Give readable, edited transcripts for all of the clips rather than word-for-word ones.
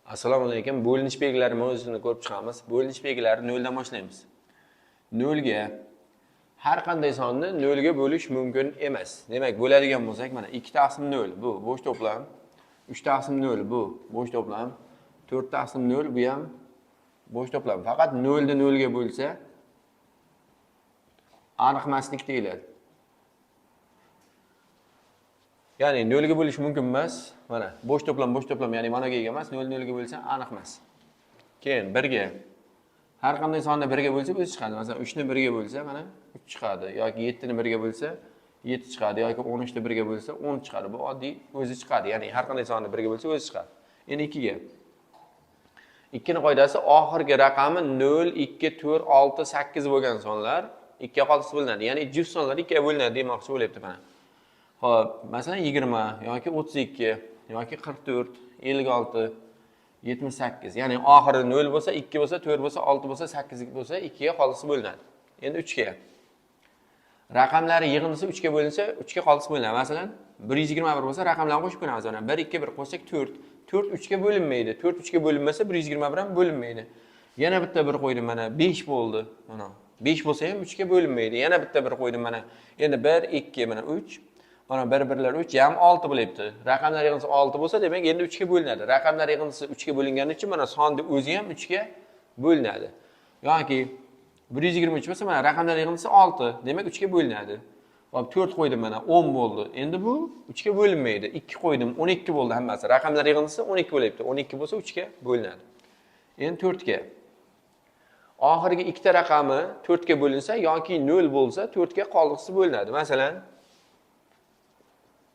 Assalomu alaykum. Bo'linish belgilari mavzusini ko'rib chiqamiz. Bo'linish belgilari 0 dan boshlaymiz. 0 ga har qanday sonni 0 ga bo'lish mumkin emas. Demak, bo'ladigan bo'lsak, mana 2 taqsim 0 bu bo'sh to'plam. 3 taqsim 0 bu bo'sh to'plam. 4 taqsim 0 bu ham bo'sh to'plam. Faqat 0 dan 0 ga bo'lsa aniqmaslik deyiladi. Ya'ni 0 ga bo'lish mumkin emas. Mana bo'sh to'plam, ya'ni managa ega emas, 0 0 ga bo'lsa aniq emas. Keyin 1 ga har qanday sonni 1 ga bo'lsa o'zi chiqadi. Masalan, 3 ni 1 ga bo'lsa mana 3 chiqadi yoki 7 ni 1 ga bo'lsa 7 chiqadi yoki 13 ni 1 ga bo'lsa 10 chiqadi. Bu oddiy o'zi chiqadi. Ya'ni har qanday sonni 1 ga bo'lsa o'zi chiqadi. Endi 2 ga 2 ni qoidasi oxirgi raqami 0, 2, 4, 6, 8 bo'lgan sonlar 2 ga qolsa bo'linadi. Ya'ni juft sonlar 2 ga bo'linadi demoqchi bo'lyapti mana. Xo'p, masalan 20 yoki 32 yoki 44, 56, 78. Ya'ni oxiri 0 bo'lsa, 2 bo'lsa, 4 bo'lsa, 6 bo'lsa, 8 bo'lsa 2 ga qolsa bo'linadi. Endi 3 ga. Raqamlari yig'indisi 3 ga bo'linsa, 3 ga qolsa bo'linadi. Masalan, 121 bo'lsa, raqamlarni qo'shib ko'ramiz. Mana 1 2 1 qo'shsak 4. 4 3 ga bo'linmaydi. 4 3 ga bo'linmasa 121 ham bo'linmaydi. Yana bitta 1 qo'ydim mana 5 bo'ldi. Mana 5 bo'lsa ham 3 ga bo'linmaydi. Yana bitta 1 qo'ydim mana. Endi 1 2 mana 3. Mana 1 1lar 3 ham 6 bo'lyapti. Raqamlar yig'indisi 6 bo'lsa, demak endi 3 ga bo'linadi. Raqamlar yig'indisi 3 ga bo'lingani uchun mana sonni o'zi ham 3 ga bo'linadi. Yoki 123 bo'lsa, mana raqamlar yig'indisi 6, demak 3 ga bo'linadi. Hop 4 qo'ydim mana 10 bo'ldi. Endi bu 3 ga bo'linmaydi. 2 qo'ydim 12 bo'ldi hammasi. Raqamlar yig'indisi 12 bo'lyapti. 12 bo'lsa 3 ga bo'linadi. Endi 4 ga. Oxirgi ikkita raqami 4 ga bo'linsa yoki 0 bo'lsa 4 ga qoldiqsiz bo'linadi. Masalan,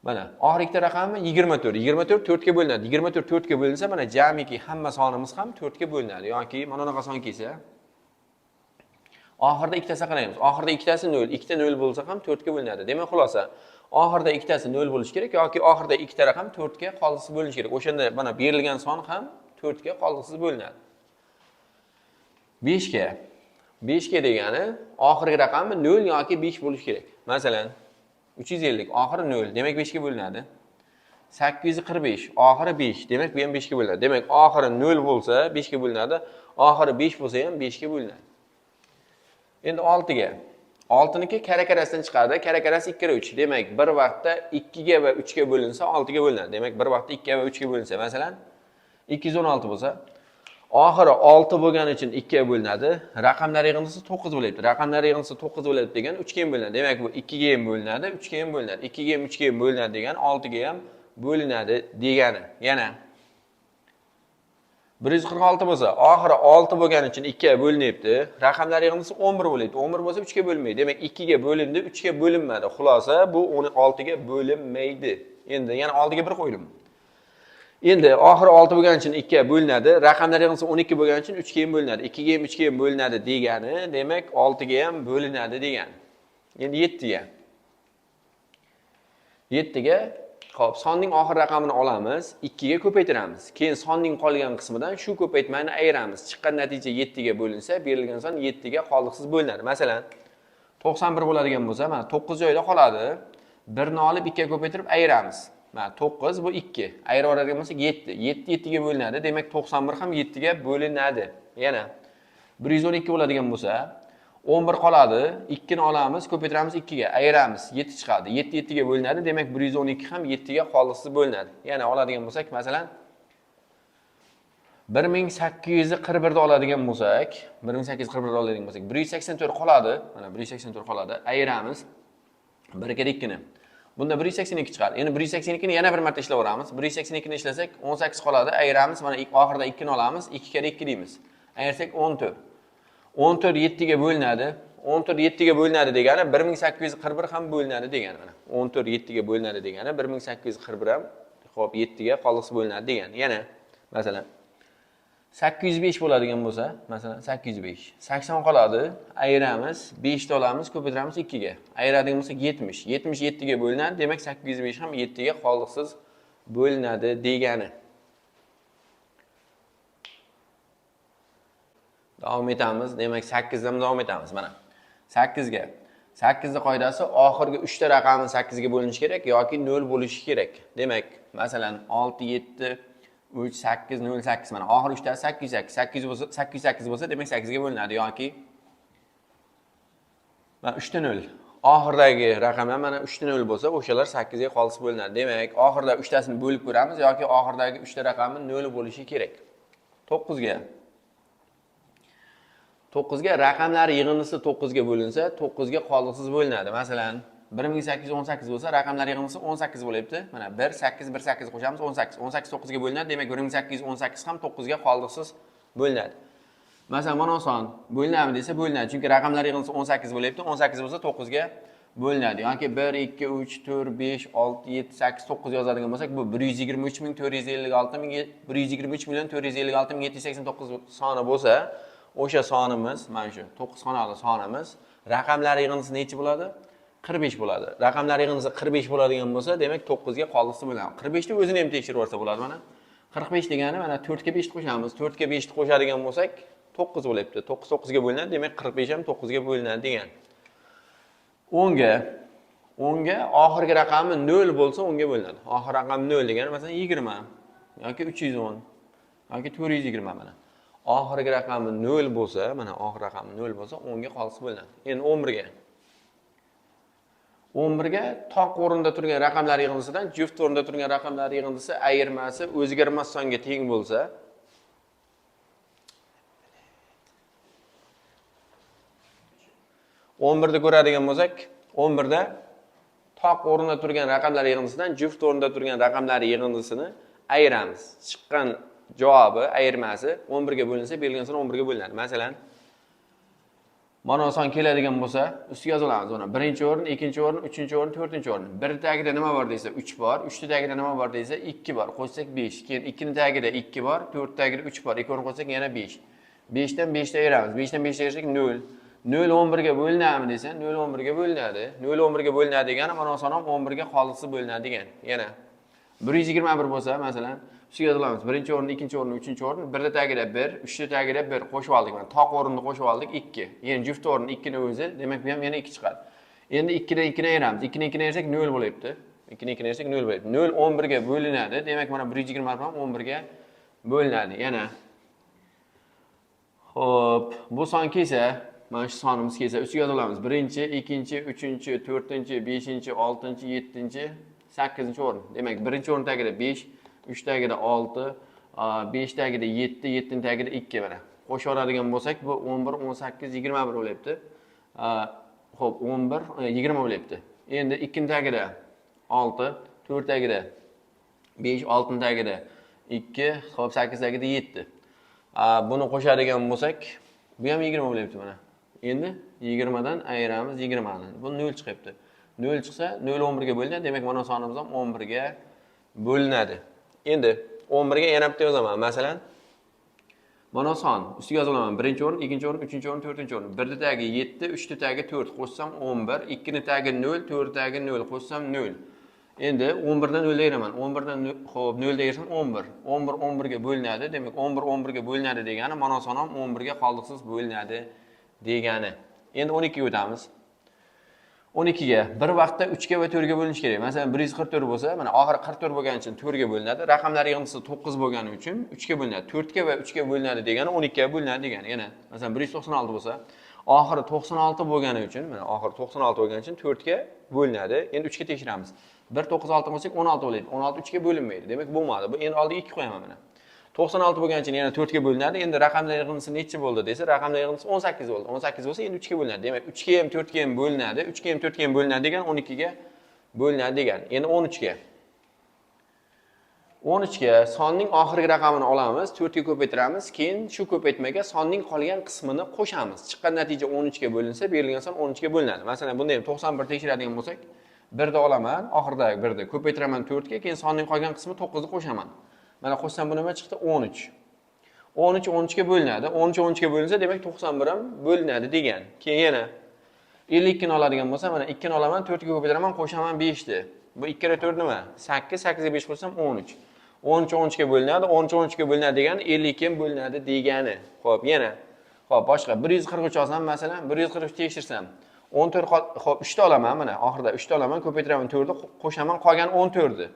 mana oxirgi ikkita raqami 24. 24 4 ga bo'linadi. 24 4 ga bo'linsa, mana jamiki hamma sonimiz ham 4 ga bo'linadi. Yoki mana bunaqa son kelsa, oxirida ikkitasi qaraymiz. Oxirida ikkitasi 0, ikkita 0 bo'lsa ham 4 ga bo'linadi. Demak, xulosa, oxirida ikkitasi 0 bo'lishi kerak yoki oxirida ikkita raqam 4 ga qoldiqsiz bo'lishi kerak. O'shanda mana berilgan son ham 4 ga qoldiqsiz bo'linadi. 5 ga. 5 ga degani oxirgi raqami 0 yoki 5 bo'lishi kerak. Masalan, 350 oxiri 0, demak 5 ga bo'linadi. 845 oxiri 5, demak bu ham 5 ga bo'linadi. Demak, oxiri 0 bo'lsa 5 ga bo'linadi, oxiri 5 bo'lsa ham 5 ga bo'linadi. Endi 6 ga. 6 niki kara-karasidan chiqadi. Kara-karasi 2 kara 3. Demak, bir vaqtda 2 ga va 3 ga bo'linsa 6 ga bo'linadi. Demak, bir vaqtda 2 ga va 3 ga bo'linsa, masalan, 216 bo'lsa, oxiri 6 bo'lgani uchun 2 ga bo'linadi. Raqamlar yig'indisi 9 bo'lyapti. Raqamlar yig'indisi 9 bo'lyapti degan 3 ga ham bo'linadi. Demak, bu 2 ga ham bo'linadi, 3 ga ham bo'linadi. 2 ga ham 3 ga ham bo'linadi degan 6 ga ham bo'linadi degani. Yana 146 bo'lsa, oxiri 6 bo'lgani uchun 2 ga bo'linyapti. Raqamlar yig'indisi 11 bo'lyapti. 11 bo'lsa 3 ga bo'linmaydi. Demak, 2 ga bo'lindi, 3 ga bo'linmadi. Xulosa, bu 6 ga bo'linmaydi. Endi yana 6 ga 1 qo'ydim. Endi oxiri 6 bo'lgani uchun 2 ga bo'linadi. Raqamlar yig'indisi 12 bo'lgani uchun 3 ga ham bo'linadi. 2 ga ham 3 ga ham bo'linadi degani, demak 6 ga ham bo'linadi degani. Endi 7 ga. 7 ga, xo'p, sonning oxir raqamini olamiz, 2 ga ko'paytiramiz. Keyin sonning qolgan qismidan shu ko'paytmani ayiramiz. Chiqqan natija 7 ga bo'linsa, berilgan son 7 ga qoldiqsiz bo'linadi. Masalan, 91 bo'ladigan bo'lsa, mana 9 joyda qoladi. 1 ni olib 2 ga ko'paytirib ayiramiz. Mana 9 bu 2. Ayirib oladigan bo'lsak 7. 7 7 ga bo'linadi. Demak, 91 ham 7 ga bo'linadi. Yana 112 bo'ladigan bo'lsa, 11 qoladi. 2 ni olamiz, ko'paytiramiz 2 ga, ayiramiz, 7 chiqadi. 7 7 ga bo'linadi. Demak, 112 ham 7 ga qoldiqsiz bo'linadi. Yana oladigan bo'lsak, masalan, 1841 da oladigan bo'lsak, 1841 da oladigan bo'lsak, 184 qoladi. Mana 184 qoladi. Ayiramiz. 1 2 2 ni. Bunda 182 chiqadi. Endi 182 ni yana bir marta ishlayveramiz. 182 ni ishlasak 18 qoladi. Ayiramiz. Mana oxirida 2 ni olamiz. 2 kere 2 deymiz. Ayirsak 14. 14 7 ga bo'linadi. 14 7 ga bo'linadi degani 1841 ham bo'linadi degani mana. 14 7 ga bo'linadi degani 1841 ham, xo'p, 7 ga qoldiqsiz bo'linadi degani. Yana masalan 805 bo'ladigan bo'lsa, masalan 805. 80 qoladi, ayiramiz, 5 ni olamiz, ko'paytiramiz 2 ga. Ayiradigan bo'lsak 70. 70 7 ga bo'linadi, demak 805 ham 7 ga qoldiqsiz bo'linadi degani. Davom etamiz. Demak, 8 dan davom etamiz mana. 8 ga. 8 ni qoidasi oxirgi 3 ta raqami 8 ga bo'linishi kerak yoki 0 bo'lishi kerak. Demak, masalan 6 7 3, 8, 0, 8. Mana oxir 3 tasi 808. 8 bo'lsa, 808 bo'lsa, demak 8 ga bo'linadi yoki mana 3 ta 0. Oxirdagi raqamlar mana 3 ta 0 bo'lsa, o'shalar 8 ga xolis bo'linadi. Demak, oxirda 3 tasini bo'lib ko'ramiz yoki oxirdagi 3 ta raqami 0 bo'lishi kerak. 9 ga 9 ga raqamlar yig'indisi 9 ga bo'linsa, 9 ga qoldiqsiz bo'linadi. Masalan, 1818 bo'lsa, raqamlar yig'indisi 18 bo'lyapti. Mana 1 8 1 8 qo'shamiz 18. 18 9 ga bo'linadi. Demak, 1818 ham 9 ga qoldiqsiz bo'linadi. Masalan, mana oson. Bo'linadimi desa bo'linadi. Chunki raqamlar yig'indisi 18 bo'lyapti. 18 bo'lsa 9 ga bo'linadi. Yoki 1 2 3 4 5 6 7 8 9 yozadigan bo'lsak, bu 123,456,789 soni bo'lsa, o'sha sonimiz, mana shu 9 xonali sonimiz, raqamlar yig'indisi necha bo'ladi? 45 bo'ladi. Raqamlar yig'indisi 45 bo'ladigan bo'lsa, demak 9 ga qoldiqsiz bo'ladi. 45 ni o'zini ham tekshirib olsa bo'ladi mana. 45 degani mana 4 ga 5 ni qo'shamiz. 4 ga 5 ni qo'shadigan bo'lsak, 9 bo'lyapti. 9 9 ga bo'linadi, demak 45 ham 9 ga bo'linadi degan. 10 ga oxirgi raqami 0 bo'lsa 10 ga bo'linadi. Oxirgi raqam 0 degani masalan 20 yoki 310 yoki 420 mana. Oxirgi raqami 0 bo'lsa, mana oxirgi raqami 0 bo'lsa 10 ga qolsa bo'linadi. Endi 11 ga toq o'rinda turgan raqamlar yig'indisidan juft o'rinda turgan raqamlar yig'indisi ayirmasi o'zgarmas songa teng bo'lsa, 11 da ko'radigan bo'lsak, 11 da toq o'rinda turgan raqamlar yig'indisidan juft o'rinda turgan raqamlar yig'indisini ayiramiz. Chiqqan javobi ayirmasi 11 ga bo'linsa, berilgan son 11 ga bo'linadi. Masalan, mana son keladigan bo'lsa, ustiga yozamiz uni. Birinchi o'rin, ikkinchi o'rin, uchinchi o'rin, to'rtinchi o'rin. Bir tagida nima bor desa 3 bor, 3 tagida nima bor desa 2 bor. Qo'shsak 5. Keyin 2 ning tagida 2 bor, 4 tagida 3 bor. 2 o'rin qo'shsak yana 5. 5 dan 5 ta ayiramiz. 5 dan 5 ta ayirsak 0. 0 11 ga bo'linadimi desa, 0 11 ga bo'linadi. 0 11 ga bo'linadi degani mana son ham 11 ga qoldiqsiz bo'linadi degan. Yana 121 bo'lsa, masalan, ustiga yozamiz. Birinchi o'rin, ikkinchi o'rin, uchinchi o'rin, birda tagida 1, uchta tagida 1 qo'shib oldik. Mana toq o'rinni qo'shib oldik 2. Endi juft o'rin 2 ni o'zi, demak bu ham yana 2 chiqadi. Endi 2 dan 2 ni ayiramiz. 2 ni 2 ni ayirsak 0 bo'lyapti. 2 ni 2 ni ayirsak 0 bo'lyapti. 0 11 ga bo'linadi. Demak mana 121 ham 11 ga bo'linadi. Yana xo'p, bu son kelsa, mana shu sonimiz kelsa, ustiga yozamiz. Birinchi, ikkinchi, uchinchi, to'rtinchi, beshinchi, oltinchi, yettinchi, 8-o'rin. Demak, birinchi o'rin tagida 5, 3 tagida 6, 5 tagida 7, 7 ning tagida 2 mana. Qo'shib oladigan bo'lsak, bu 11, 18, 21 bo'lyapti. Xo'p, 11, 20 bo'lyapti. Endi 2 ning tagida 6, 4 tagida 5, 6 ning tagida 2, xo'p 8 tagida 7. Buni qo'shadigan bo'lsak, bu ham 20 bo'lyapti mana. Endi 20 dan ayiramiz 20 ni. Bu 0 chiqyapti. 0 chiqsa 0 11 ga bo'linadi. Demak, mana sonimiz ham 11 ga bo'linadi. Endi 11 ga yana bitta yozaman. Masalan, mana son ustiga yozaman. Birinchi o'rin, ikkinchi o'rin, uchinchi o'rin, to'rtinchi o'rin. 1 tagi 7, 3 tagi 4 qo'shsam 11, 2 tagi 0, 4 tagi 0 qo'shsam 0. Endi 11 dan 0 da ayiraman. 11 dan xo'p 0 da ayirsam 11. 11 11 ga bo'linadi. Demak, 11 11 ga bo'linadi degani mana son ham 11 ga qoldiqsiz bo'linadi degani. Endi 12 ga o'tamiz. 12 ga bir vaqtda 3 ga va 4 ga bo'linish kerak. Masalan, 144 bo'lsa, mana oxiri 44 bo'lgani uchun 4 ga bo'linadi. Raqamlar yig'indisi 9 bo'lgani uchun 3 ga bo'linadi. 4 ga va 3 ga bo'linadi degani 12 ga bo'linadi degani. Yana, masalan, 196 bo'lsa, oxiri 96 bo'lgani uchun, mana oxiri 96 bo'lgani uchun 4 ga bo'linadi. Endi 3 ga tekshiramiz. 196 bo'lsak 16 bo'ladi. 16 3 ga bo'linmaydi. Demak, bo'lmadi. Bu endi oldiga 2 qo'yaman mana. 96 bo'lgani uchun yana 4 ga bo'linadi. Endi raqamlar yig'indisi necha bo'ldi desa, raqamlar yig'indisi 18 bo'ldi. 18 bo'lsa endi 3 ga bo'linadi. Demak, 3 ga ham 4 ga ham bo'linadi. 3 ga ham 4 ga ham bo'linadi degan 12 ga bo'linadi degan. Endi 13 ga. 13 ga sonning oxirgi raqamini olamiz, 4 ga ko'paytiramiz, keyin shu ko'paytmaga sonning qolgan qismini qo'shamiz. Chiqqan natija 13 ga bo'linsa, berilgan son 13 ga bo'linadi. Masalan, bunda ham 91 tekshiradigan bo'lsak, 1 da olaman, oxirdagi 1 da ko'paytiraman 4 ga, keyin sonning qolgan qismi 9 ni qo'shaman. Mana qo'shsam bu nima chiqdi? 13. 13 13 ga bo'linadi. 13 13 ga bo'linsa, demak 91 ham bo'linadi degan. Keyin yana 52 ni oladigan bo'lsa, mana 2 ni olaman, 4 ga ko'paytiraman, qo'shaman 5 ni. Bu 2 ga 4 nima? 8, 8 ga 5 qo'shsam 13. 13 13 ga bo'linadi, 13 13 ga bo'linadi degani 52 ham bo'linadi degani. Xo'p, yana. Xo'p, boshqa 143 olsam, masalan, 143 tekshirsam, 14 xo'p 3 ta olaman, mana oxirida 3 ta olaman, ko'paytiraman 4 ni, qo'shaman, qolgan 14 ni.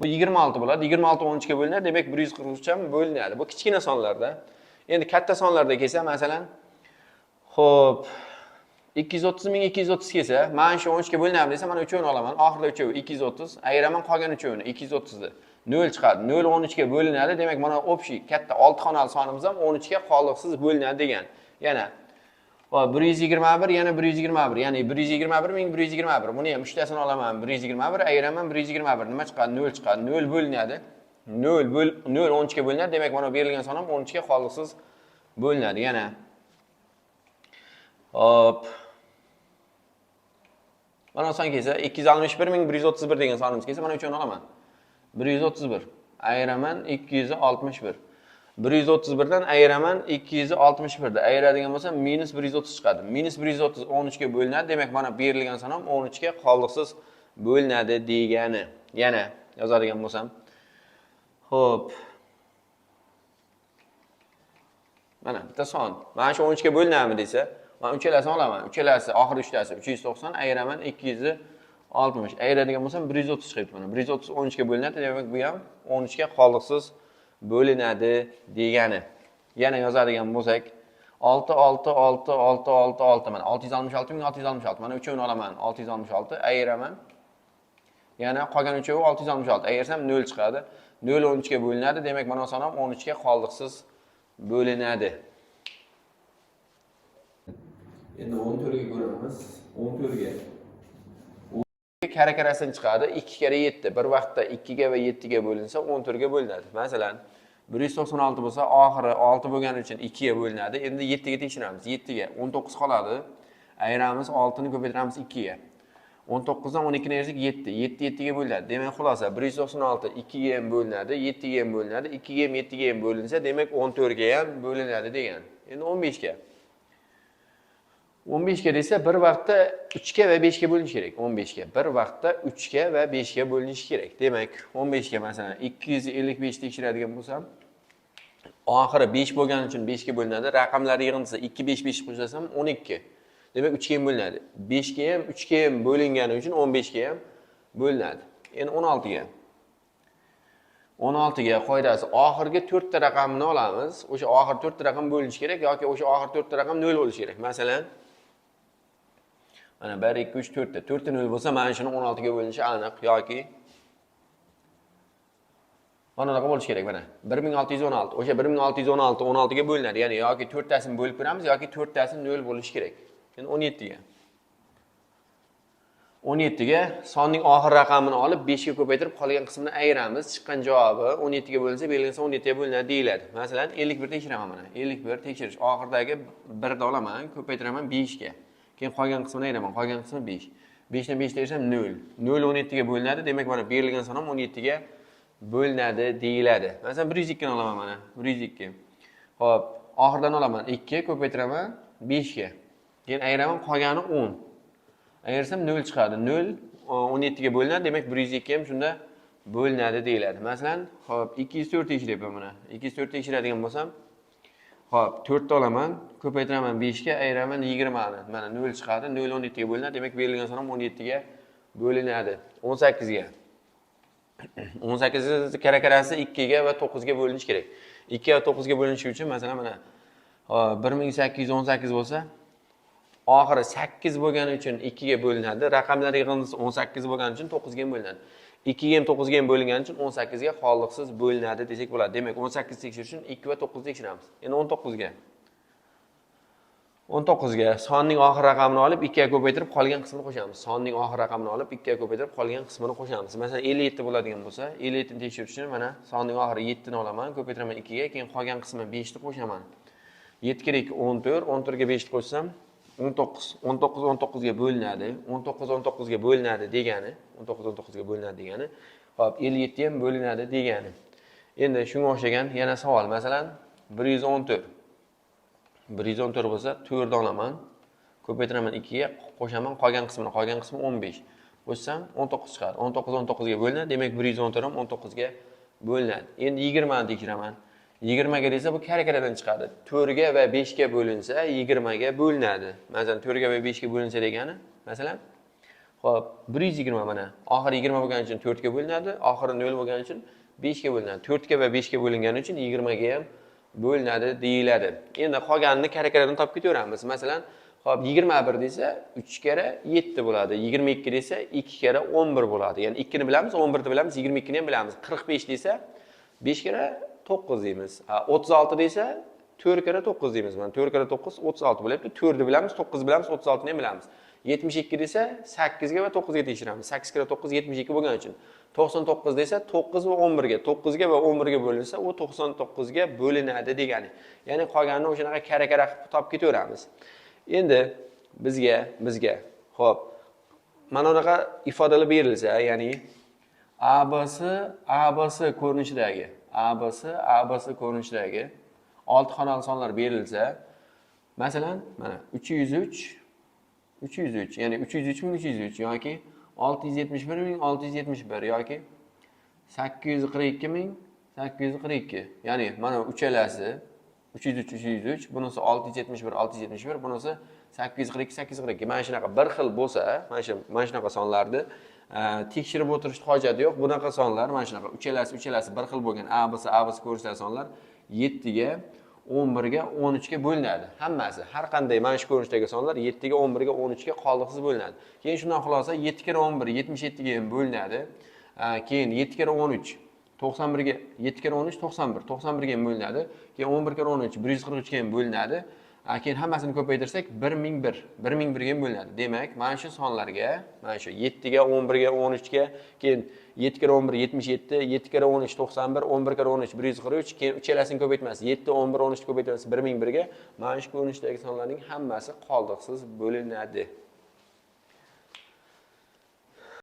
Bu 26 bo'ladi. 26 13 ga bo'linadi. Demak 143 ham bo'linadi. Bu kichkina sonlarda. Endi katta sonlarda kelsa, masalan, xo'p, 230 ming 230 kelsa, mana shu 13 ga bo'linadi desa, mana 3'ni olaman. Oxirida 3 230, ayiraman qolgan 3'ni 230 ni. 0 chiqadi. 0 13 ga bo'linadi. Demak, mana общий katta 6 xonali sonimiz ham 13 ga qoliqsiz bo'linadi degan. Yana 121 yana 121, ya'ni 121 ming 121. Buni ham 3tasini olaman. 121 ayiraman 121. Nima chiqadi? 0 chiqadi. 0 bo'linadi. 0 13 ga bo'linadi. Demak, mana berilgan son ham 13 ga qoliqsiz bo'linadi. Yana hop. Mana son kelsa 261 ming 131 degan sonimiz kelsa, mana 3'ni olaman. 131 ayiraman 261. 131 dan ayiraman 261 da ayiradigan bo'lsam minus 130 chiqadi. Minus 130 13 ga bo'linadi. Demak, mana berilgan son ham 13 ga qoliqsiz bo'linadi degani. Yana yozadigan bo'lsam. Xo'p. Mana bitta son. Mana shu 13 ga bo'linadimi desa, men uchalasini olaman. Uchalasi oxir 3tasi 390 ayiraman 260. Ayiradigan bo'lsam 130 chiqibdi mana. 130 13 ga bo'linadi. Demak, bu ham 13 ga qoliqsiz bo'linadi degani. Yana yozadigan bo'lsak 6 6 6 6 6 6 mana 666 ming 666. Mana 3'ni olaman. 666 ayiraman. Yana qolgan 3'i 666. Ayirsam 0 chiqadi. 0 13 ga bo'linadi. Demak, mana son ham 13 ga qoliqsiz bo'linadi. Endi 14 ga ko'ramiz. 14 ga kara-karasidan chiqadi. 2 kere 7. Bir vaqtda 2 ga va 7 ga bo'linsa 14 ga bo'linadi. Masalan, 196 bo'lsa, oxiri 6 bo'lgani uchun 2 ga bo'linadi. Endi 7 ga tekshiramiz. 7 ga 19 qoladi. Ayiramiz, 6 ni ko'paytiramiz 2 ga. 19 dan 12 ni ayirsak 7. 7 7 ga bo'linadi. Demak, xulosa 196 2 ga ham bo'linadi, 7 ga ham bo'linadi, 2 ga ham 7 ga ham bo'linsa, demak 14 ga ham bo'linadi degan. Endi 15 ga 15 ga desa, bir vaqtda 3 ga va 5 ga bo'linishi kerak. 15 ga. Bir vaqtda 3 ga va 5 ga bo'linishi kerak. Demak, 15 ga masalan 255 tekshiradigan bo'lsam, oxiri 5 bo'lgani uchun 5 ga bo'linadi. Raqamlar yig'indisi 2 5 5 qo'shsam 12. Demak, 3 ga ham bo'linadi. 5 ga ham 3 ga ham bo'lingani uchun 15 ga ham bo'linadi. Endi 16 ga 16 ga qoidasi oxirgi 4 ta raqamni olamiz. O'sha oxir 4 ta raqam bo'linishi kerak yoki o'sha oxir 4 ta raqam 0 bo'lishi kerak. Masalan, mana 1 2 3 4 ta 4 ta 0 bo'lsa, mana shuni 16 ga bo'linishi aniq yoki mana bunaqa bo'lishi kerak mana. 1616. O'sha 1616 16 ga bo'linadi. Ya'ni yoki 4 tasini bo'lib ko'ramiz yoki 4 tasi 0 bo'lishi kerak. Endi 17 ga 17 ga sonning oxir raqamini olib 5 ga ko'paytirib qolgan qismini ayiramiz. Chiqqan javobi 17 ga bo'linsa, berilgan son 17 ga bo'linadi deyiladi. Masalan, 51 tekshiraman mana. 51 tekshirish oxirdagi 1 ni olaman, ko'paytiraman 5 ga. Keyin qolgan qismini ayiraman. Qolgan qismi 5. 5 dan 5 tersam 0. 0 17 ga bo'linadi. Demak, mana berilgan son ham 17 ga bo'linadi deyiladi. Masalan, 102 ni olaman mana. 102. Xo'p, oxirdan olaman 2 ga ko'paytiraman 5 ga. Keyin ayiraman, qolgani 10. Ayirsam 0 chiqadi. 0 17 ga bo'linadi. Demak, 102 ham shunda bo'linadi deyiladi. Masalan, xo'p, 204 tekshiryapman mana. 204 tekshiradigan bo'lsam, xo'p, 4 ta olaman, ko'paytiraman 5 ga, ayiraman 20 ni. Mana 0 chiqadi. 0 17 ga bo'linadi. Demak, berilgan son ham 17 ga bo'linadi. 18 ga 18 kara-karasi 2 ga va 9 ga bo'linishi kerak. 2 va 9 ga bo'linishi uchun masalan mana 1818 bo'lsa, oxiri 8 bo'lgani uchun 2 ga bo'linadi. Raqamlar yig'indisi 18 bo'lgani uchun 9 ga ham bo'linadi. 2 ga ham 9 ga ham bo'lingani uchun 18 ga qoliqsiz bo'linadi desak bo'ladi. Demak, 18 tekshirish uchun 2 va 9 tekshiramiz. Endi 19 ga 19 ga sonning oxir raqamini olib 2 ga ko'paytirib qolgan qismini qo'shamiz. Sonning oxir raqamini olib 2 ga ko'paytirib qolgan qismini qo'shamiz. Masalan, 57 bo'ladigan bo'lsa, 57 ni tekshirish uchun mana sonning oxiri 7 ni olaman, ko'paytiraman 2 ga, keyin qolgan qismi 5 ni qo'shaman. 7 kere 2 14, 14 ga 5 ni qo'shsam 19, 19 19 ga bo'linadi. 19 19 ga bo'linadi degani, 19 19 ga bo'linadi degani. Xo'p, 57 ham bo'linadi degani. Endi shunga o'xshagan yana savol. Masalan, 114 114 bo'lsa, 4 ni olaman, ko'paytiraman 2 ga, qo'shaman qolgan qismini, qolgan qismi 15. Qo'shsam 19 chiqadi. 19 19 ga bo'linadi. Demak, 114 ham 19 ga bo'linadi. Endi 20 ni tekshiraman. 20 ga desa, bu kara-karadan chiqadi. 4 ga va 5 ga bo'linsa, 20 ga bo'linadi. Masalan, 4 ga va 5 ga bo'linsa degani, masalan, Xo'p, 120 mana. Oxiri 20 bo'lgani uchun 4 ga bo'linadi, oxiri 0 bo'lgani uchun 5 ga bo'linadi. 4 ga va 5 ga bo'lingani uchun 20 ga ham bo'linadi deyiladi. Endi qolganini karakalardan topib ketaveramiz. Masalan, xo'p, 21 desa 3 kere 7 bo'ladi. 22 desa 2 kere 11 bo'ladi. Ya'ni 2 ni bilamiz, 11 ni bilamiz, 22 ni ham bilamiz. 45 desa 5 kere 9 deymiz. 36 desa 4 kere 9 deymiz. Mana 4 kere 9 36 bo'lyapti. 4 ni bilamiz, 9 ni bilamiz, 36 ni ham bilamiz. 72 desa 8 ga va 9 ga tekshiramiz. 8 kere 9 72 bo'lgani uchun. 99 desa 9 va 11 ga, 9 ga va 11 ga bo'linsa, u 99 ga bo'linadi degani. Ya'ni qolganini o'shanaqa kara-kara qilib topib ketaveramiz. Endi bizga xo'p, mana bunaqa ifodalar berilsa, ya'ni ABC ko'rinishidagi, ABC ko'rinishidagi 6 xonali sonlar berilsa, masalan, mana 303, ya'ni 303 yoki 671 yoki 842, ya'ni mana uchalasi 303, bunisi 671, bunisi 842. Mana shunaqa bir xil bo'lsa, mana shunaqa sonlarni tekshirib o'tirishga hojat yo'q. Bunaqa sonlar mana shunaqa uchalasi bir xil bo'lgan ABC ko'rinishidagi sonlar 7 ga 11 ga 13 ga bo'linadi. Hammasi har qanday mana shu ko'rinishdagi sonlar 7 ga 11 ga 13 ga qoldiqsiz bo'linadi. Keyin shundan xulosa 7 kere 11 77 ga ham bo'linadi. Keyin 7 kere 13 91 ga 7 kere 13 91 ga ham bo'linadi. Keyin 11 kere 13 143 ga ham bo'linadi. Keyin hammasini ko'paytirsak 1001 ga ham bo'linadi. Demak, mana shu sonlarga, mana shu 7 ga 11 ga 13 ga, keyin 7 kere 11 77, 7 kere 13 91, 11 kere 13 143, keyin uchalasini ko'paytmasi 7, 11, 13 ko'paytirmasi 1001 ga, mana shu ko'rinishdagi sonlarning hammasi qoldiqsiz bo'linadi.